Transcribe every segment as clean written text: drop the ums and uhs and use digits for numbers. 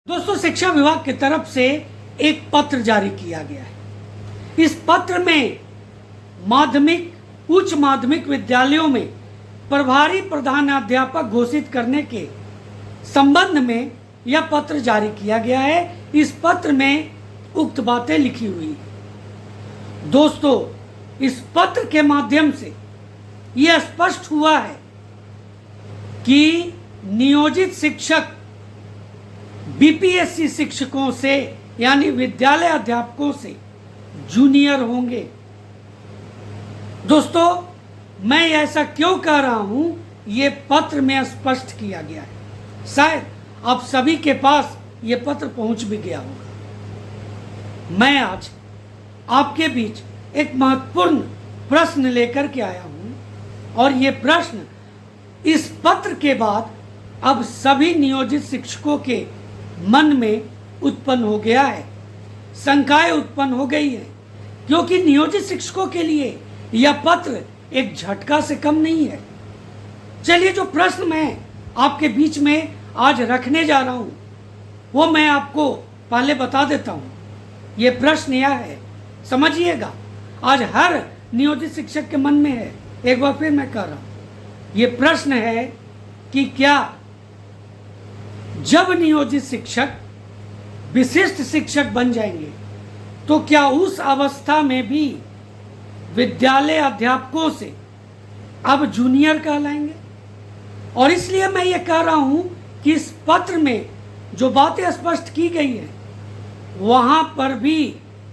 दोस्तों, शिक्षा विभाग की तरफ से एक पत्र जारी किया गया है। इस पत्र में माध्यमिक, उच्च माध्यमिक विद्यालयों में प्रभारी प्रधानाध्यापक घोषित करने के संबंध में यह पत्र जारी किया गया है। इस पत्र में उक्त बातें लिखी हुई हैं। दोस्तों, इस पत्र के माध्यम से यह स्पष्ट हुआ है कि नियोजित शिक्षक बीपीएससी शिक्षकों से यानी विद्यालय अध्यापकों से जूनियर होंगे। दोस्तों, मैं ऐसा क्यों कह रहा हूं, ये पत्र में स्पष्ट किया गया है। शायद आप सभी के पास ये पत्र पहुंच भी गया होगा। मैं आज आपके बीच एक महत्वपूर्ण प्रश्न लेकर के आया हूं और ये प्रश्न इस पत्र के बाद अब सभी नियोजित शिक्षकों के मन में उत्पन्न हो गया है। शंकाएं उत्पन्न हो गई है, क्योंकि नियोजित शिक्षकों के लिए यह पत्र एक झटका से कम नहीं है। चलिए, जो प्रश्न मैं आपके बीच में आज रखने जा रहा हूं वो मैं आपको पहले बता देता हूं। यह प्रश्न यह है, समझिएगा, आज हर नियोजित शिक्षक के मन में है। एक बार फिर मैं कह रहा हूं, यह प्रश्न है कि क्या जब नियोजित शिक्षक विशिष्ट शिक्षक बन जाएंगे तो क्या उस अवस्था में भी विद्यालय अध्यापकों से अब जूनियर कहलाएंगे? और इसलिए मैं ये कह रहा हूं कि इस पत्र में जो बातें स्पष्ट की गई है वहां पर भी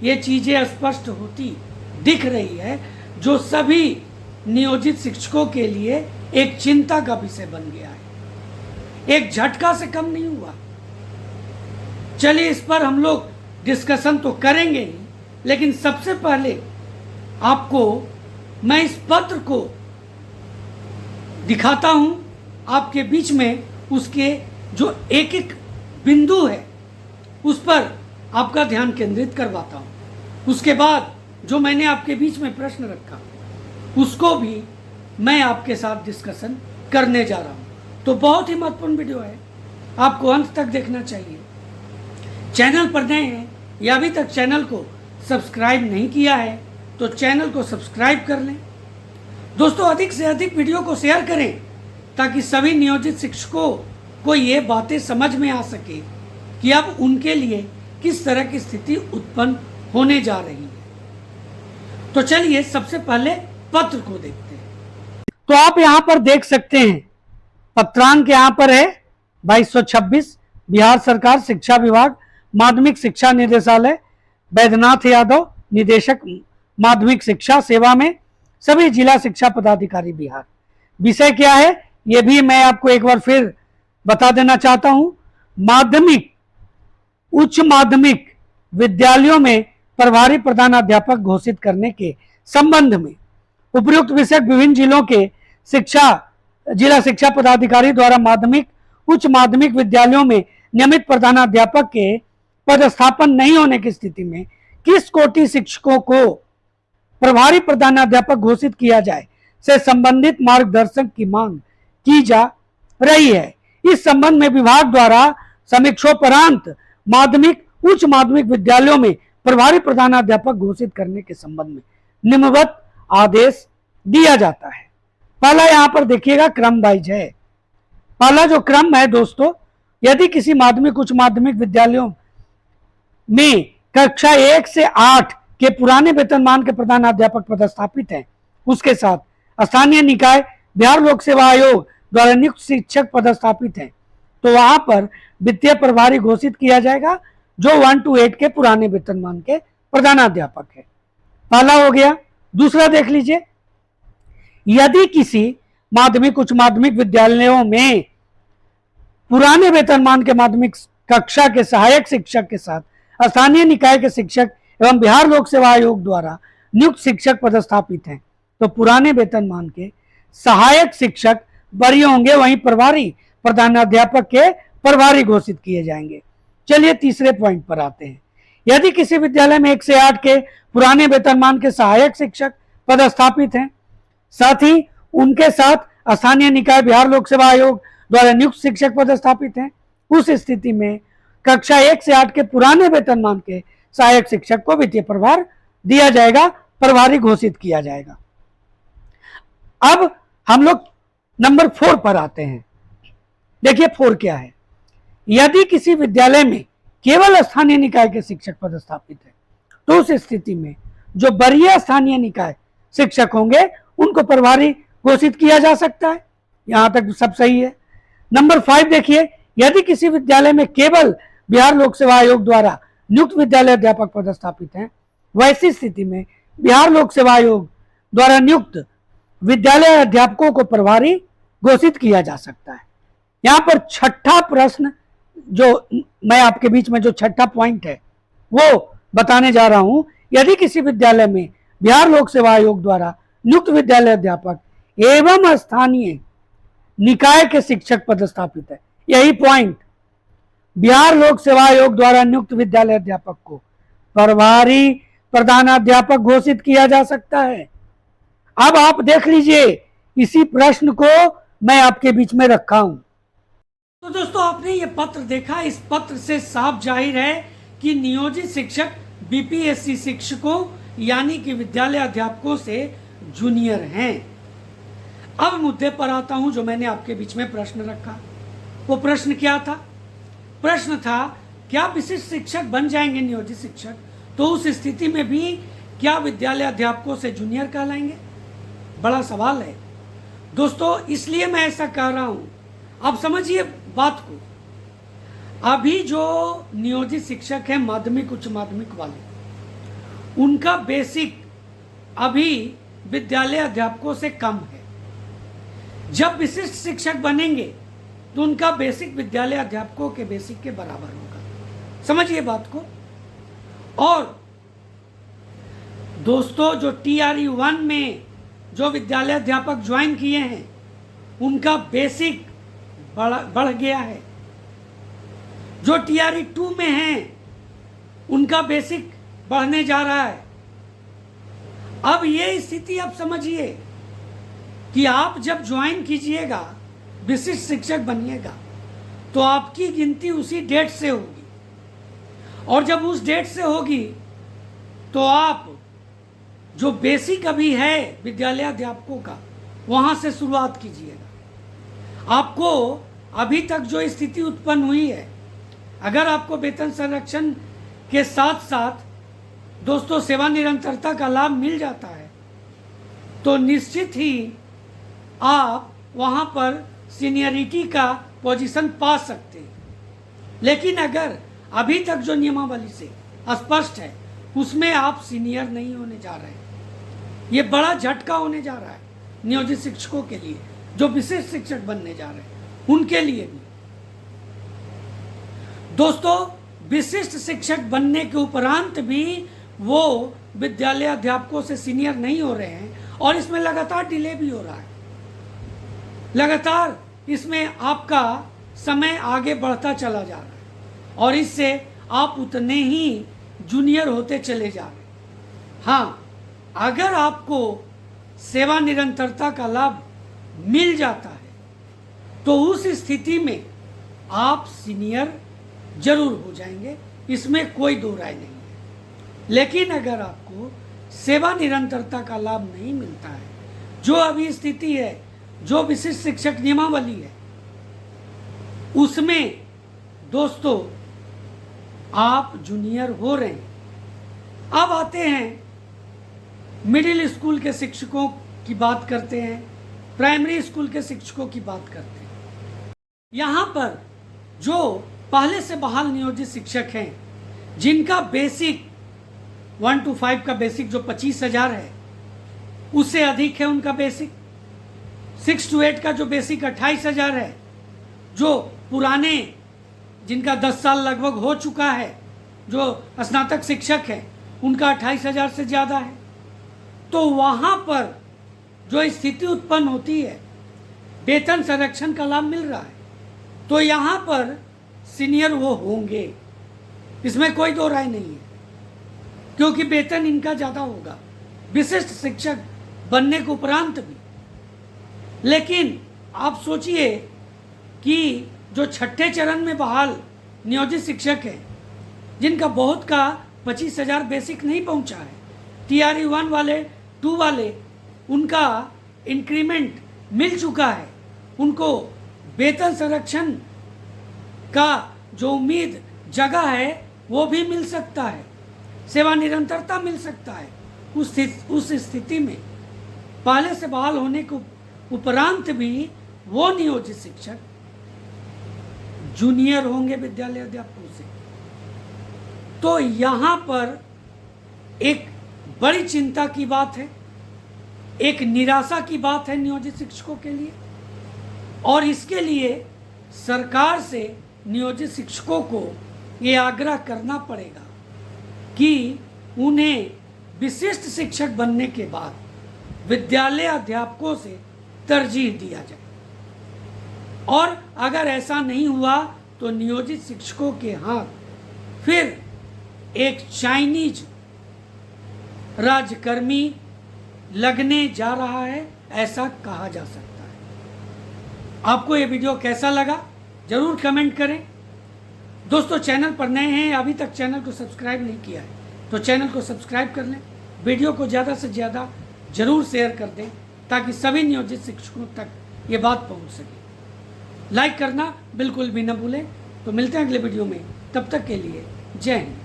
ये चीजें स्पष्ट होती दिख रही है, जो सभी नियोजित शिक्षकों के लिए एक चिंता का विषय बन गया है। एक झटका से कम नहीं हुआ। चलिए, इस पर हम लोग डिस्कशन तो करेंगे ही, लेकिन सबसे पहले आपको मैं इस पत्र को दिखाता हूं, आपके बीच में उसके जो एक एक बिंदु है उस पर आपका ध्यान केंद्रित करवाता हूं। उसके बाद जो मैंने आपके बीच में प्रश्न रखा उसको भी मैं आपके साथ डिस्कशन करने जा रहा हूं। तो बहुत ही महत्वपूर्ण वीडियो है, आपको अंत तक देखना चाहिए। चैनल पर नए हैं या अभी तक चैनल को सब्सक्राइब नहीं किया है तो चैनल को सब्सक्राइब कर लें। दोस्तों, अधिक से अधिक वीडियो को शेयर करें ताकि सभी नियोजित शिक्षकों को ये बातें समझ में आ सके कि अब उनके लिए किस तरह की स्थिति उत्पन्न होने जा रही है। तो चलिए, सबसे पहले पत्र को देखते हैं। तो आप यहाँ पर देख सकते हैं, पत्रांक यहाँ पर है 2226, बिहार सरकार शिक्षा विभाग, माध्यमिक शिक्षा निदेशालय, बैद्यनाथ यादव, निदेशक माध्यमिक शिक्षा सेवा में, सभी जिला शिक्षा पदाधिकारी बिहार। विषय क्या है ये भी मैं आपको एक बार फिर बता देना चाहता हूं। माध्यमिक, उच्च माध्यमिक विद्यालयों में प्रभारी प्रधानाध्यापक घोषित करने के संबंध में उपयुक्त विषय विभिन्न जिलों के जिला शिक्षा पदाधिकारी द्वारा माध्यमिक, उच्च माध्यमिक विद्यालयों में नियमित प्रधानाध्यापक के पदस्थापन नहीं होने की स्थिति में किस कोटि शिक्षकों को प्रभारी प्रधानाध्यापक घोषित किया जाए से संबंधित मार्गदर्शन की मांग की जा रही है। इस संबंध में विभाग द्वारा समीक्षोपरांत माध्यमिक, उच्च माध्यमिक विद्यालयों में प्रभारी प्रधानाध्यापक घोषित करने के संबंध में निम्नवत आदेश दिया जाता है। पहला यहां पर देखिएगा, क्रम वाइज है। पहला जो क्रम है दोस्तों, यदि किसी माध्यमिक, उच्च माध्यमिक विद्यालयों में कक्षा 1 से 8 के पुराने वेतनमान के प्रधानाध्यापक पदस्थापित हैं, उसके साथ स्थानीय निकाय बिहार लोक सेवा आयोग द्वारा नियुक्त शिक्षक पदस्थापित हैं, तो वहां पर वित्तीय प्रभारी घोषित किया जाएगा जो 1 to 8 के पुराने वेतनमान के प्रधानाध्यापक है। पहला हो गया। दूसरा देख लीजिए, यदि किसी माध्यमिक, उच्च माध्यमिक विद्यालयों में पुराने वेतनमान के माध्यमिक कक्षा के सहायक शिक्षक के साथ स्थानीय निकाय के शिक्षक एवं बिहार लोक सेवा आयोग द्वारा नियुक्त शिक्षक पदस्थापित हैं, तो पुराने वेतनमान के सहायक शिक्षक बरी होंगे, वहीं प्रभारी प्रधानाध्यापक के प्रभारी घोषित किए जाएंगे। चलिए, तीसरे पॉइंट पर आते हैं। यदि किसी विद्यालय में 1 से 8 के पुराने वेतनमान के सहायक शिक्षक पदस्थापित हैं, साथ ही उनके साथ स्थानीय निकाय बिहार लोक सेवा आयोग द्वारा नियुक्त शिक्षक पदस्थापित हैं, उस स्थिति में कक्षा 1 से 8 के पुराने वेतनमान के सहायक शिक्षक को वित्तीय प्रभार दिया जाएगा, प्रभारी घोषित किया जाएगा। अब हम लोग नंबर 4 पर आते हैं। देखिए 4 क्या है। यदि किसी विद्यालय में केवल स्थानीय निकाय के शिक्षक पदस्थापित है तो उस स्थिति में जो वरीय स्थानीय निकाय शिक्षक होंगे उनको प्रभारी घोषित किया जा सकता है। यहां तक सब सही है। नंबर 5 देखिए, यदि किसी विद्यालय में केवल बिहार लोक सेवा आयोग द्वारा नियुक्त विद्यालय अध्यापक पदस्थापित हैं, वैसी स्थिति में बिहार लोक सेवा आयोग द्वारा नियुक्त विद्यालय अध्यापकों को प्रभारी घोषित किया जा सकता है। यहां पर छठा प्रश्न जो मैं आपके बीच में जो छठा पॉइंट है वो बताने जा रहा हूं। यदि किसी विद्यालय में बिहार लोक सेवा आयोग द्वारा नियुक्त विद्यालय अध्यापक एवं स्थानीय निकाय के शिक्षक पदस्थापित है, यही पॉइंट, बिहार लोक सेवा आयोग द्वारा नियुक्त विद्यालय अध्यापक को प्रभारी प्रधानाध्यापक घोषित किया जा सकता है। अब आप देख लीजिए, इसी प्रश्न को मैं आपके बीच में रखा हूं। तो दोस्तों, आपने ये पत्र देखा। इस पत्र से साफ जाहिर है कि नियोजित शिक्षक बीपीएससी शिक्षकों यानी कि विद्यालय अध्यापकों से जूनियर हैं। अब मुद्दे पर आता हूं जो मैंने आपके बीच में प्रश्न रखा। वो प्रश्न क्या था? प्रश्न था, क्या विशिष्ट शिक्षक बन जाएंगे नियोजित शिक्षक तो उस स्थिति में भी क्या विद्यालय अध्यापकों से जूनियर कहलाएंगे? बड़ा सवाल है दोस्तों, इसलिए मैं ऐसा कह रहा हूं। आप समझिए बात को। अभी जो नियोजित शिक्षक हैं माध्यमिक उच्च माध्यमिक वाले, उनका बेसिक अभी विद्यालय अध्यापकों से कम है। जब विशिष्ट शिक्षक बनेंगे तो उनका बेसिक विद्यालय अध्यापकों के बेसिक के बराबर होगा। समझिए बात को। और दोस्तों, जो TRE 1 में जो विद्यालय अध्यापक ज्वाइन किए हैं उनका बेसिक बढ़ गया है। जो TRE 2 में हैं उनका बेसिक बढ़ने जा रहा है। अब ये स्थिति आप समझिए कि आप जब ज्वाइन कीजिएगा, विशिष्ट शिक्षक बनिएगा, तो आपकी गिनती उसी डेट से होगी। और जब उस डेट से होगी तो आप जो बेसिक अभी है विद्यालय अध्यापकों का, वहां से शुरुआत कीजिएगा। आपको अभी तक जो स्थिति उत्पन्न हुई है, अगर आपको वेतन संरक्षण के साथ साथ दोस्तों सेवा निरंतरता का लाभ मिल जाता है तो निश्चित ही आप वहां पर सीनियरिटी का पोजीशन पा सकते हैं। लेकिन अगर अभी तक जो नियमावली से स्पष्ट है उसमें आप सीनियर नहीं होने जा रहे हैं, ये बड़ा झटका होने जा रहा है नियोजित शिक्षकों के लिए, जो विशिष्ट शिक्षक बनने जा रहे हैं उनके लिए भी। दोस्तों, विशिष्ट शिक्षक बनने के उपरांत भी वो विद्यालय अध्यापकों से सीनियर नहीं हो रहे हैं और इसमें लगातार डिले भी हो रहा है। लगातार इसमें आपका समय आगे बढ़ता चला जा रहा है और इससे आप उतने ही जूनियर होते चले जा रहे हैं। हाँ, अगर आपको सेवा निरंतरता का लाभ मिल जाता है तो उस स्थिति में आप सीनियर जरूर हो जाएंगे, इसमें कोई दो राय नहीं है। लेकिन अगर आपको सेवा निरंतरता का लाभ नहीं मिलता है, जो अभी स्थिति है, जो विशिष्ट शिक्षक नियमावली है, उसमें दोस्तों आप जूनियर हो रहे हैं। अब आते हैं मिडिल स्कूल के शिक्षकों की बात करते हैं, प्राइमरी स्कूल के शिक्षकों की बात करते हैं। यहाँ पर जो पहले से बहाल नियोजित शिक्षक हैं, जिनका बेसिक 1 to 5 का बेसिक जो 25,000 है उससे अधिक है उनका बेसिक। 6 to 8 का जो बेसिक 28,000 है, जो पुराने जिनका 10 साल लगभग हो चुका है, जो स्नातक शिक्षक है, उनका 28,000 से ज़्यादा है। तो वहाँ पर जो स्थिति उत्पन्न होती है, वेतन संरक्षण का लाभ मिल रहा है, तो यहाँ पर सीनियर वो होंगे, इसमें कोई दो राय नहीं है, क्योंकि वेतन इनका ज़्यादा होगा विशिष्ट शिक्षक बनने के उपरांत भी। लेकिन आप सोचिए कि जो छठे चरण में बहाल नियोजित शिक्षक हैं जिनका बहुत का 25,000 बेसिक नहीं पहुंचा है, TRE 1 वाले 2 वाले उनका इंक्रीमेंट मिल चुका है, उनको वेतन संरक्षण का जो उम्मीद जगह है वो भी मिल सकता है, सेवा निरंतरता मिल सकता है। उस स्थिति में पहले से बहाल होने के उपरांत भी वो नियोजित शिक्षक जूनियर होंगे विद्यालय अध्यापकों से। तो यहाँ पर एक बड़ी चिंता की बात है, एक निराशा की बात है नियोजित शिक्षकों के लिए, और इसके लिए सरकार से नियोजित शिक्षकों को ये आग्रह करना पड़ेगा कि उन्हें विशिष्ट शिक्षक बनने के बाद विद्यालय अध्यापकों से तरजीह दिया जाए, और अगर ऐसा नहीं हुआ तो नियोजित शिक्षकों के हाथ फिर एक चाइनीज राजकर्मी लगने जा रहा है, ऐसा कहा जा सकता है। आपको ये वीडियो कैसा लगा जरूर कमेंट करें। दोस्तों, चैनल पर नए हैं, अभी तक चैनल को सब्सक्राइब नहीं किया है तो चैनल को सब्सक्राइब कर लें, वीडियो को ज़्यादा से ज़्यादा जरूर शेयर कर दें ताकि सभी नियोजित शिक्षकों तक ये बात पहुंच सके। लाइक करना बिल्कुल भी न भूलें। तो मिलते हैं अगले वीडियो में, तब तक के लिए जय हिंद।